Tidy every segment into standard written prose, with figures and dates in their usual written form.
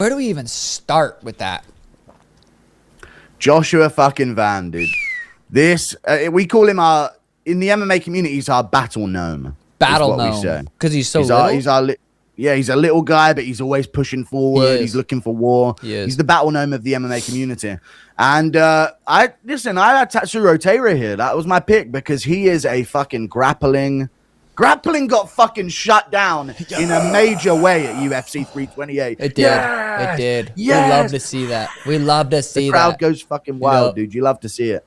Where do we even start with that? Joshua fucking Van, dude. This, we call him in the MMA community, he's our battle gnome. Battle gnome. Because he's so little? He's a little guy, but he's always pushing forward. He's looking for war. He's the battle gnome of the MMA community. And I had Tatsuro Taira here. That was my pick because he is a fucking grappling. Grappling got fucking shut down in a major way at UFC 328. It did. It did. Yes. We love to see that. We love to see that. The crowd goes fucking wild, dude. You love to see it.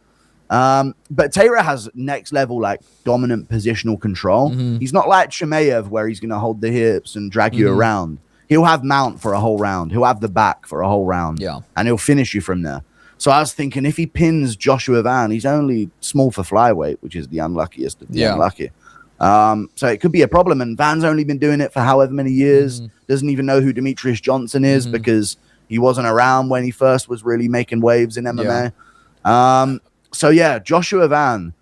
But Taira has next level, like, dominant positional control. He's not like Chimaev where he's going to hold the hips and drag you around. He'll have mount for a whole round. He'll have the back for a whole round. Yeah. And he'll finish you from there. So I was thinking if he pins Joshua Van, he's only small for flyweight, which is the unluckiest of the unlucky. So it could be a problem. And Van's only been doing it for however many years. Doesn't even know who Demetrius Johnson is because he wasn't around when he first was really making waves in MMA. So yeah, Joshua Van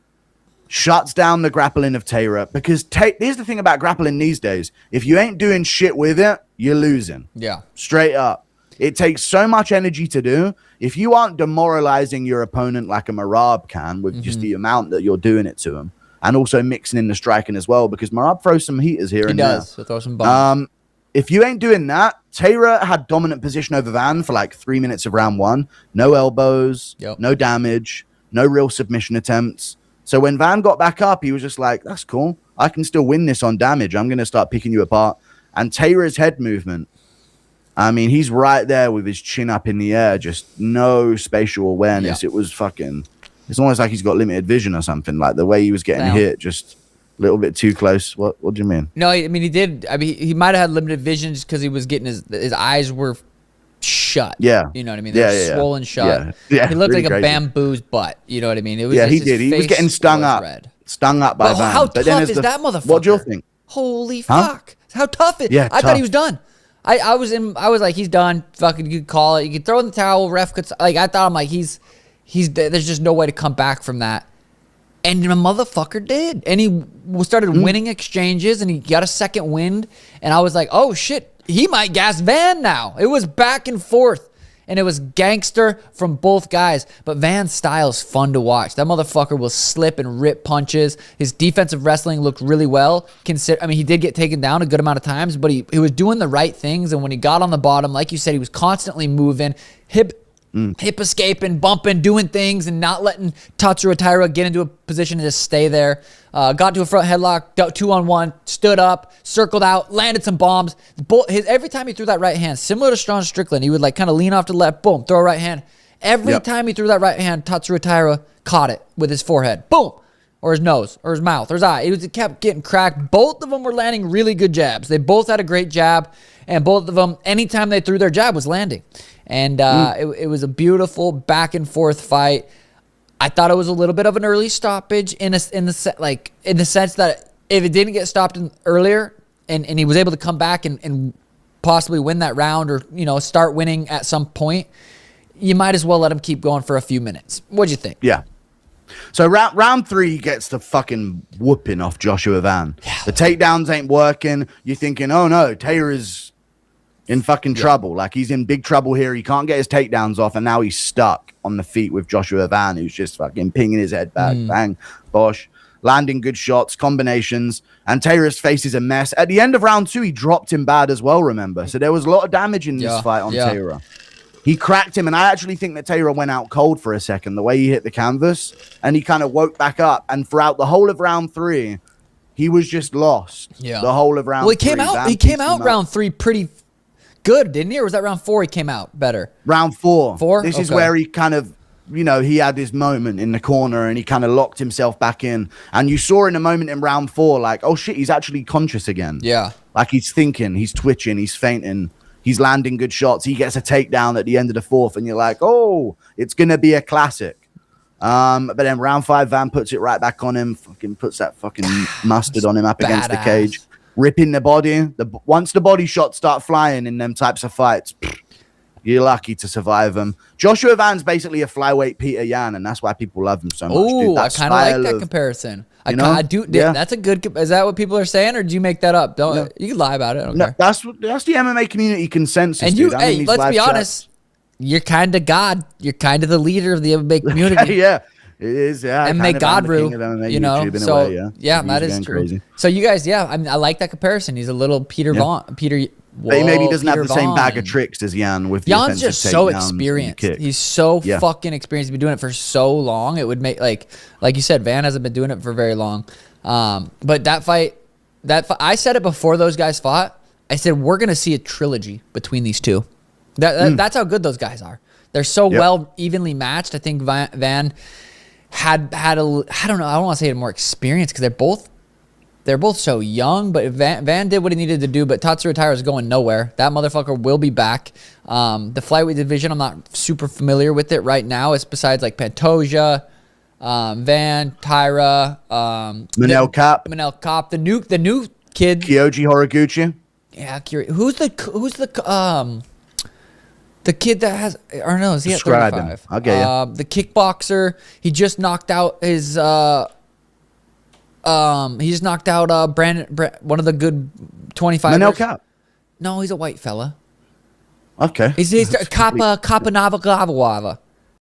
shuts down the grappling of Taira because here's the thing about grappling these days. If you ain't doing shit with it, you're losing. Yeah. Straight up. It takes so much energy to do. If you aren't demoralizing your opponent like a Marab can with just the amount that you're doing it to him, and also mixing in the striking as well, because Marab throws some heaters here and there. He does. He'll throw some bombs. If you ain't doing that, Taira had dominant position over Van for like 3 minutes of round one. No elbows, no damage, no real submission attempts. So when Van got back up, he was just like, that's cool. I can still win this on damage. I'm going to start picking you apart. And Taira's head movement, I mean, he's right there with his chin up in the air, just no spatial awareness. It was fucking, it's almost like he's got limited vision or something. Like the way he was getting hit, just a little bit too close. What do you mean? No, I mean, he did. I mean, he might have had limited vision just because he was getting his eyes were shut. Yeah. You know what I mean? They were swollen shut. Yeah. He looked really like a crazy. bamboo's butt. You know what I mean? It was he did. He was getting stung up. Stung up by Van. How tough is that motherfucker? What do you think? Holy fuck. How tough is I thought he was done. I was like, he's done. Fucking, you could call it. You could throw in the towel. Ref could, like, I thought, I'm like, he's there's just no way to come back from that. And the motherfucker did. And he started winning exchanges, and he got a second wind. And I was like, oh, shit, he might gas Van now. It was back and forth. And it was gangster from both guys. But Van's style's fun to watch. That motherfucker will slip and rip punches. His defensive wrestling looked really well. I mean, he did get taken down a good amount of times, but he was doing the right things. And when he got on the bottom, like you said, he was constantly moving, hip escaping, bumping, doing things, and not letting Tatsuro Taira get into a position to just stay there. Got to a front headlock, 2-on-1, stood up, circled out, landed some bombs. Every time he threw that right hand, similar to Sean Strickland, he would like kind of lean off to the left, boom, throw a right hand. Every time he threw that right hand, Tatsuro Taira caught it with his forehead, boom, or his nose, or his mouth, or his eye. It kept getting cracked. Both of them were landing really good jabs. They both had a great jab, and both of them, anytime they threw their jab, was landing. And it was a beautiful back and forth fight. I thought it was a little bit of an early stoppage in the sense that if it didn't get stopped earlier and he was able to come back and possibly win that round or start winning at some point, you might as well let him keep going for a few minutes. What'd you think? Yeah. So round three, he gets the fucking whooping off Joshua Van. Yeah. The takedowns ain't working. You're thinking, oh no, Taira's in fucking trouble. Like, he's in big trouble here. He can't get his takedowns off, and now he's stuck on the feet with Joshua Van, who's just fucking pinging his head back. Bang, bosh. Landing good shots, combinations, and Taira's face is a mess. At the end of round two, he dropped him bad as well, remember? So there was a lot of damage in this fight on Taira. He cracked him, and I actually think that Taira went out cold for a second, the way he hit the canvas, and he kind of woke back up, and throughout the whole of round three, he was just lost. Yeah. The whole of round three. Well, he came out round three pretty good, didn't he? Or was that round four he came out better? Round four. This Okay. is where he kind of, he had his moment in the corner and he kind of locked himself back in. And you saw in a moment in round four, like, oh shit, he's actually conscious again. Yeah. Like, he's thinking, he's twitching, he's fainting, he's landing good shots. He gets a takedown at the end of the fourth and you're like, oh, it's going to be a classic. But then round five, Van puts it right back on him, fucking puts that fucking mustard on him up against the cage. Ripping the body. Once the body shots start flying in them types of fights, you're lucky to survive them. Joshua Van's basically a flyweight Peter Yan, and that's why people love him so much. Oh, I kind of like that comparison. I do. Yeah. That's a good. Is that what people are saying, or do you make that up? Don't you can lie about it? No, that's the MMA community consensus. And dude. hey, let's be honest. You're kind of God. You're kind of the leader of the MMA community. Yeah, it is. Yeah, MMA Godru. You know, so that is true. Crazy. So you guys, I like that comparison. He's a little Peter Vaughn. But maybe he doesn't have the same bag of tricks as Jan with the Jan's just so experienced. He's so fucking experienced. He's been doing it for so long. It would make like you said, Van hasn't been doing it for very long. But that fight, I said it before those guys fought. I said we're gonna see a trilogy between these two. That's how good those guys are. They're so well evenly matched. I think Van had a, I don't know. I don't want to say more experience because they're both so young, but Van did what he needed to do, but Tatsuro Taira is going nowhere. That motherfucker will be back. The flyweight division, I'm not super familiar with it right now. It's besides like Pantoja, Van, Taira, Manel Kape, the new kid, Kyoji Horiguchi. Yeah, who's the kid that has, or no, is he at 35? I'll get you. The kickboxer, he just knocked out his he just knocked out Brandon, one of the good 25ers. Manel Kape. No, he's a white fella. Okay. He's Kappa Navagava.